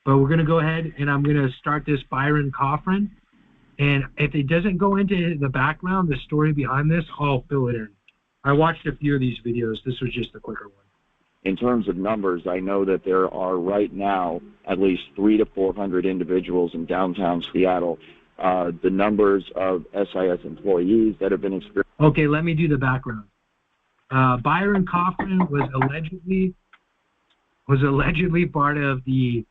But we're going to go ahead and I'm going to start this Byron Coffin. And if it doesn't go into the background, the story behind this, I'll fill it in. I watched a few of these videos. This was just a quicker one. In terms of numbers, I know that there are right now at least 300 to 400 individuals in downtown Seattle. The numbers of SIS employees that have been experienced. Okay, let me do the background. Byron Coffin was allegedly part of the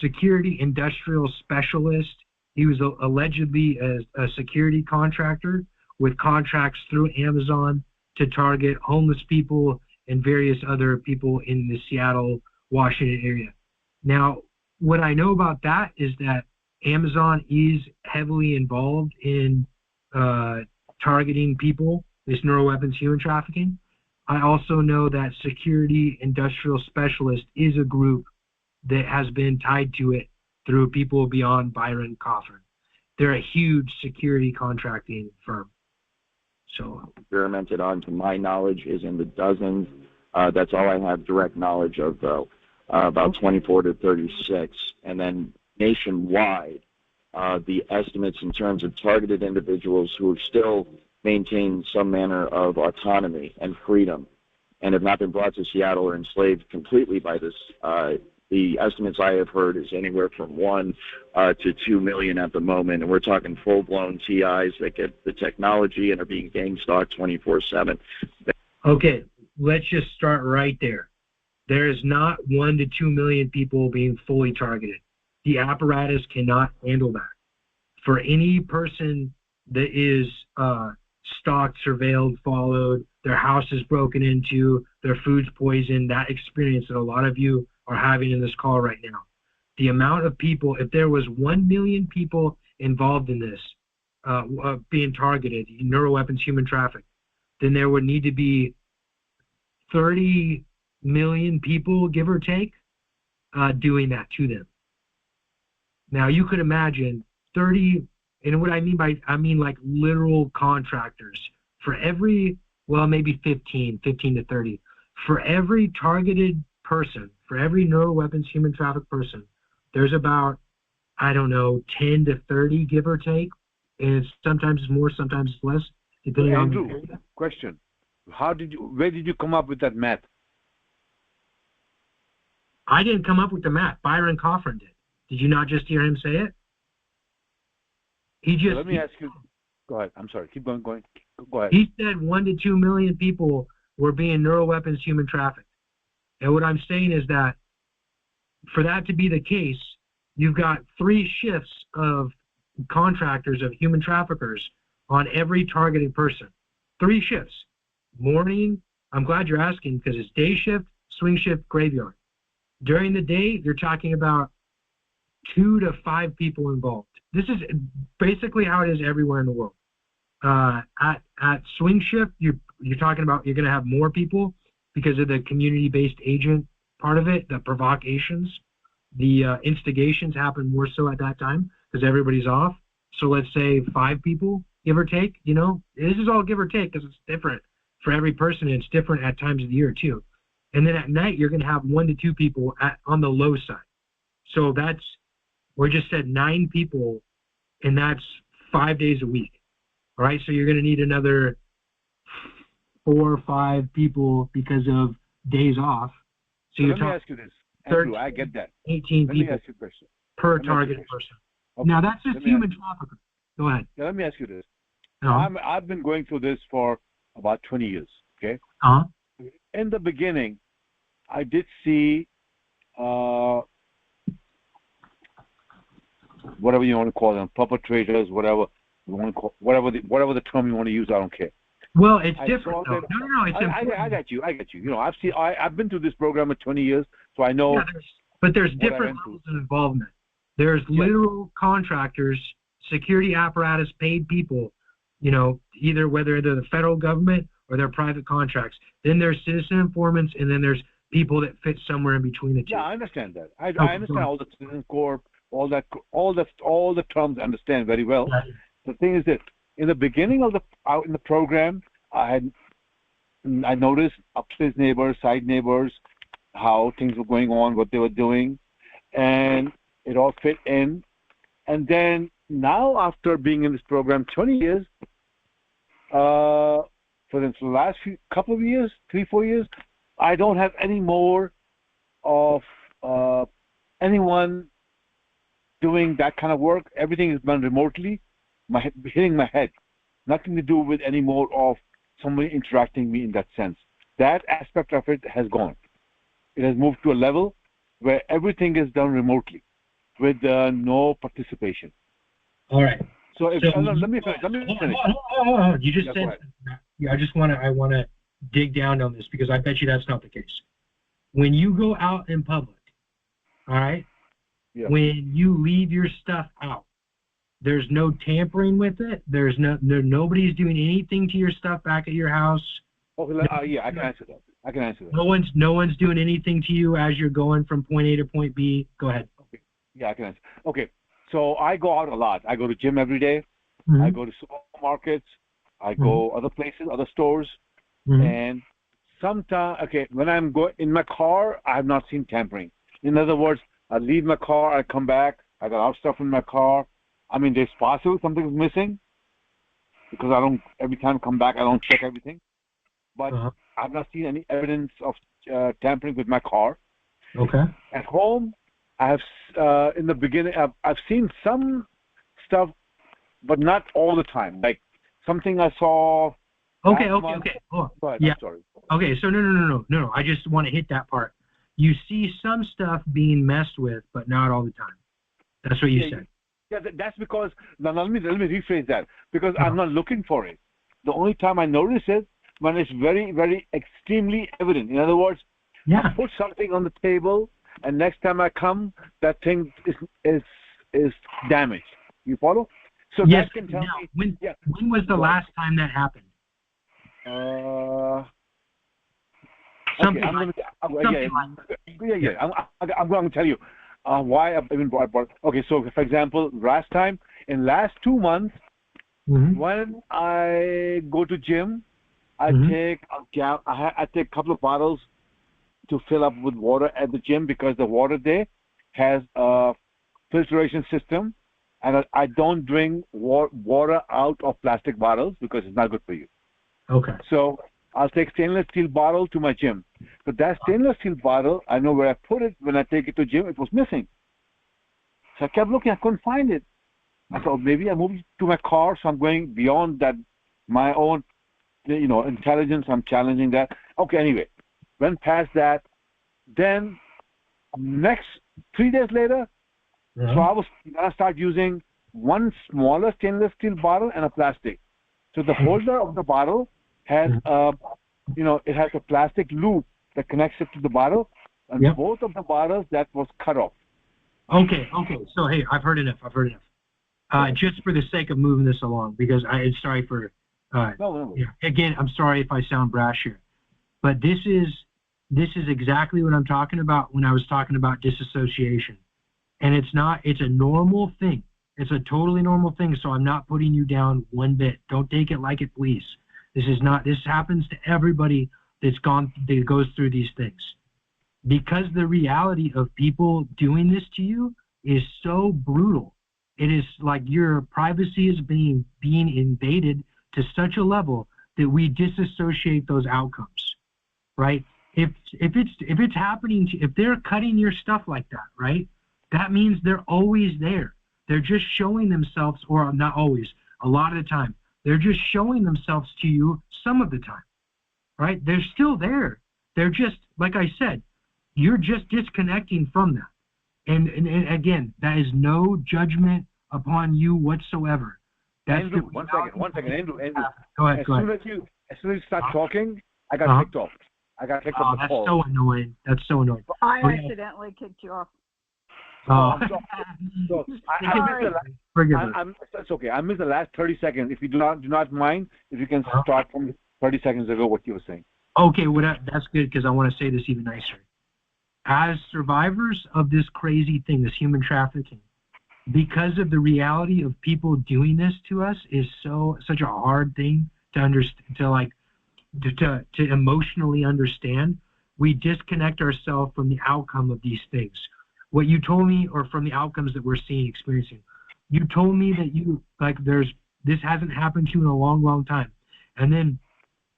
security industrial specialist. He was allegedly a security contractor with contracts through Amazon to target homeless people and various other people in the Seattle, Washington area. Now, what I know about that is that Amazon is heavily involved in targeting people, this neuroweapons human trafficking. I also know that security industrial specialist is a group that has been tied to it through people beyond Byron Coffin. They're a huge security contracting firm. So experimented on, to my knowledge, is in the dozens. That's all I have direct knowledge of, though. About 24 to 36. And then nationwide, the estimates in terms of targeted individuals who still maintain some manner of autonomy and freedom and have not been brought to Seattle or enslaved completely by this. The estimates I have heard is anywhere from 1 to 2 million at the moment, and we're talking full-blown TIs that get the technology and are being gang stalked 24/7. Okay, let's just start right there. There is not 1 to 2 million people being fully targeted. The apparatus cannot handle that. For any person that is stalked, surveilled, followed, their house is broken into, their food's poisoned, that experience that a lot of you are having in this call right now. The amount of people, if there was 1 million people involved in this, being targeted, neuroweapons human traffic, then there would need to be 30 million people, give or take, doing that to them. Now, you could imagine 30, and what I mean like literal contractors. For every, well, maybe 15 to 30. For every targeted person, for every neuroweapons human traffic person, there's about, I don't know, 10 to 30, give or take. And it's sometimes it's more, sometimes it's less, depending on the area. Question. Where did you come up with that math? I didn't come up with the math. Byron Coffin did. Did you not just hear him say it? He just. Let me ask you. Go ahead. I'm sorry. Keep going. Go ahead. He said 1 to 2 million people were being neuroweapons human trafficked. And what I'm saying is that for that to be the case, you've got 3 shifts of contractors, of human traffickers on every targeted person. 3 shifts. Morning, I'm glad you're asking because it's day shift, swing shift, graveyard. During the day, you're talking about 2 to 5 people involved. This is basically how it is everywhere in the world. At swing shift, you're talking about you're going to have more people because of the community-based agent part of it, the provocations. The instigations happen more so at that time because everybody's off. So let's say 5 people, give or take. You know, this is all give or take because it's different for every person, and it's different at times of the year too. And then at night, you're going to have 1 to 2 people on the low side. So we just said 9 people, and that's 5 days a week. All right, so you're going to need another 4 or 5 people because of days off. So let me ask you this. Andrew, I get that. 18 let people me ask you a question. per targeted person. Okay. Now, that's just human trafficking. Go ahead. Yeah, let me ask you this. I've been going through this for about 20 years, okay? In the beginning, I did see whatever you want to call them, perpetrators, whatever you want to call, whatever the term you want to use, I don't care. Well, it's different. No, it's important. I got you. You know, I've been through this program for 20 years, so I know. Yeah, but there's different levels of involvement. There's literal contractors, security apparatus, paid people. You know, whether they're the federal government or they're private contracts. Then there's citizen informants, and then there's people that fit somewhere in between the two. Yeah, I understand that. I understand all the citizen corps, all the terms. I understand very well. Right. The thing is that in the beginning of the program, I noticed upstairs neighbors, side neighbors, how things were going on, what they were doing, and it all fit in. And then now, after being in this program 20 years, for the last couple of years, 3-4 years, I don't have any more of anyone doing that kind of work. Everything is done remotely, hitting my head. Nothing to do with any more of somebody interacting me in that sense. That aspect of it has gone. It has moved to a level where everything is done remotely with no participation. All right. So, let me finish. You just said. Yeah, I want to dig down on this because I bet you that's not the case. When you go out in public, all right, when you leave your stuff out, there's no tampering with it. Nobody's doing anything to your stuff back at your house. Okay, I can answer that. No one's doing anything to you as you're going from point A to point B. Go ahead. Okay. Yeah, I can answer. Okay. So I go out a lot. I go to gym every day. Mm-hmm. I go to supermarkets. I go other places, other stores. Mm-hmm. And sometimes, when I'm in my car, I have not seen tampering. In other words, I leave my car, I come back, I got our stuff in my car. I mean, there's possible something's missing because every time I come back, I don't check everything. But I've not seen any evidence of tampering with my car. Okay. At home, I have, in the beginning, I've seen some stuff, but not all the time. Like something I saw. Okay. Oh, go ahead, yeah. I'm sorry. Okay, so no. I just want to hit that part. You see some stuff being messed with, but not all the time. That's what you said. Yeah, that's because. Now let me rephrase that. Because I'm not looking for it. The only time I notice it when it's very, very extremely evident. In other words, I put something on the table, and next time I come, that thing is damaged. You follow? So yes. That can tell me. When was the last time that happened? I'm going to tell you why I've even brought. Okay, so for example, in last 2 months, when I go to gym, I take a couple of bottles to fill up with water at the gym because the water there has a filtration system, and I don't drink water out of plastic bottles because it's not good for you. Okay. So I'll take stainless steel bottle to my gym. But that stainless steel bottle, I know where I put it when I take it to gym. It was missing. So I kept looking. I couldn't find it. I thought maybe I moved to my car, so I'm going beyond that, my own, intelligence. I'm challenging that. Okay, anyway, went past that. Then next 3 days later, so I start using one smaller stainless steel bottle and a plastic. So the holder of the bottle has it has a plastic loop that connects it to the bottle, and both of the bottles that was cut off. Okay. So hey, I've heard enough. Just for the sake of moving this along, because I'm sorry for. No. Again, I'm sorry if I sound brash here, but this is exactly what I'm talking about when I was talking about disassociation, and it's a normal thing. It's a totally normal thing. So I'm not putting you down one bit. Don't take it like it, please. This happens to everybody that goes through these things, because the reality of people doing this to you is so brutal. It is like your privacy is being invaded to such a level that we disassociate those outcomes, right? If it's happening to, if they're cutting your stuff like that, right? That means they're always there. They're just showing themselves, or not always, a lot of the time. They're just showing themselves to you some of the time, right? They're still there. They're just, like I said, you're just disconnecting from that. And again, that is no judgment upon you whatsoever. That's Andrew, one second, Andrew. Go ahead. As soon as you start talking, I got kicked off. I got kicked off the call. That's so annoying. I accidentally kicked you off. It's okay. I missed the last 30 seconds. If you do not mind, if you can start from 30 seconds ago what you were saying. Okay, that's good, because I want to say this even nicer. As survivors of this crazy thing, this human trafficking, because of the reality of people doing this to us is such a hard thing to understand, to emotionally understand. We disconnect ourselves from the outcome of these things. what you told me, or from the outcomes that we're seeing, experiencing. You told me that this hasn't happened to you in a long, long time. And then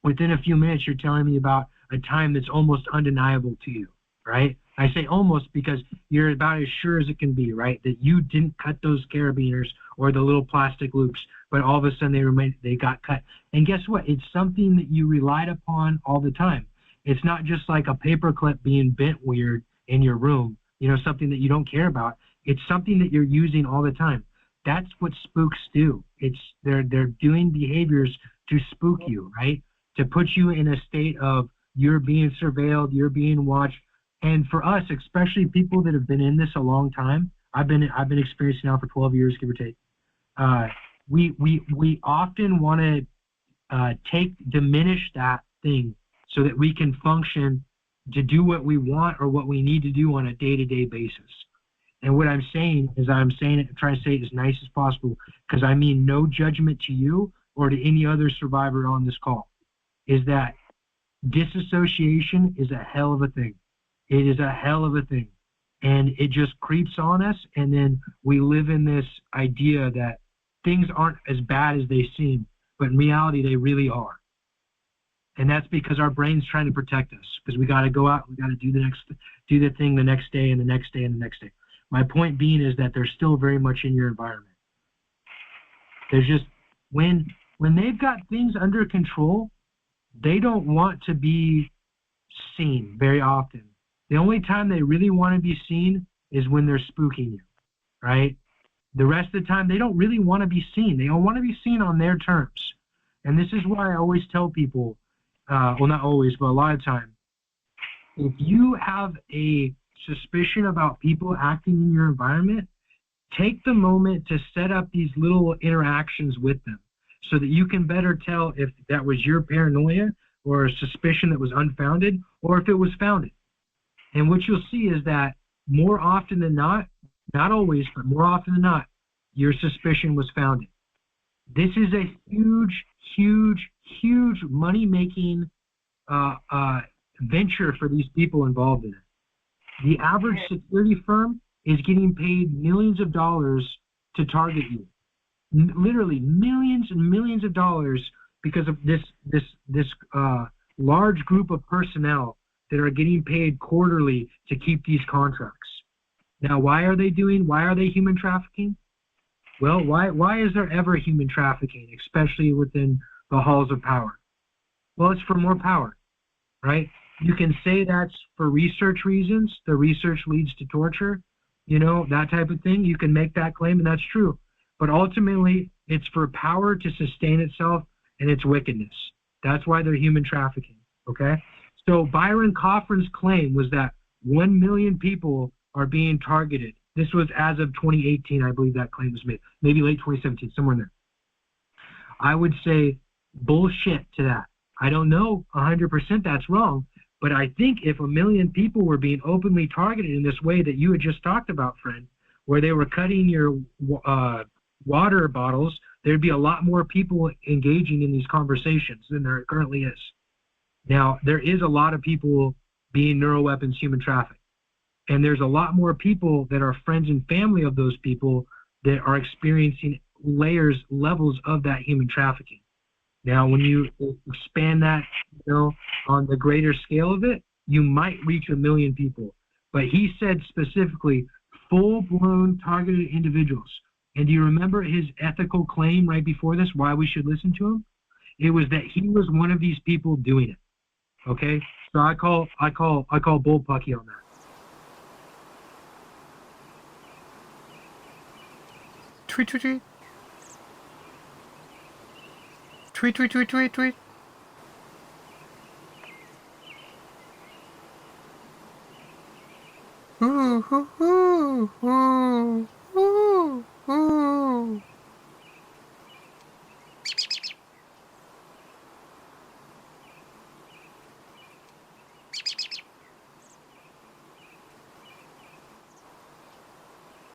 within a few minutes, you're telling me about a time that's almost undeniable to you, right? I say almost because you're about as sure as it can be, right? That you didn't cut those carabiners or the little plastic loops, but all of a sudden they got cut. And guess what? It's something that you relied upon all the time. It's not just like a paper clip being bent weird in your room, something that you don't care about. It's something that you're using all the time. That's what spooks do. They're doing behaviors to spook you, right? To put you in a state of you're being surveilled, you're being watched. And for us, especially people that have been in this a long time, I've been experiencing now for 12 years, give or take. We often want to diminish that thing so that we can function to do what we want or what we need to do on a day-to-day basis. And what I'm saying is trying to say it as nice as possible, because I mean no judgment to you or to any other survivor on this call, is that disassociation is a hell of a thing. It is a hell of a thing. And it just creeps on us, and then we live in this idea that things aren't as bad as they seem, but in reality they really are. And that's because our brain's trying to protect us, because we got to go out, we got to do the thing the next day and the next day and the next day. My point being is that they're still very much in your environment. There's just, when they've got things under control, they don't want to be seen very often. The only time they really want to be seen is when they're spooking you, right? The rest of the time, they don't really want to be seen. They don't want to be seen on their terms. And this is why I always tell people, well, not always, but a lot of time, if you have a suspicion about people acting in your environment, take the moment to set up these little interactions with them so that you can better tell if that was your paranoia or a suspicion that was unfounded, or if it was founded. And what you'll see is that more often than not always, but more often than not, your suspicion was founded. This is a huge, huge, huge money-making venture for these people involved in it. The average security firm is getting paid millions of dollars to target you. Literally millions and millions of dollars because of this large group of personnel that are getting paid quarterly to keep these contracts. Now, why are they human trafficking? Well, why is there ever human trafficking, especially within the halls of power? Well, it's for more power, right? You can say that's for research reasons. The research leads to torture, that type of thing. You can make that claim, and that's true. But ultimately, it's for power to sustain itself and its wickedness. That's why they're human trafficking, okay? So Byron Coffrin's claim was that 1 million people are being targeted. This was as of 2018, I believe that claim was made. Maybe late 2017, somewhere in there. I would say bullshit to that. I don't know 100% that's wrong, but I think if 1 million people were being openly targeted in this way that you had just talked about, friend, where they were cutting your water bottles, there'd be a lot more people engaging in these conversations than there currently is. Now, there is a lot of people being neuroweapons human trafficked. And there's a lot more people that are friends and family of those people that are experiencing levels of that human trafficking. Now, when you expand that, on the greater scale of it, you might reach 1 million people. But he said specifically, full-blown targeted individuals. And do you remember his ethical claim right before this, why we should listen to him? It was that he was one of these people doing it. Okay? So I call bullpucky on that. Tweet, tweet, tweet. Tweet, tweet, tweet, tweet, tweet. Ooh, ooh, ooh, ooh, ooh, ooh.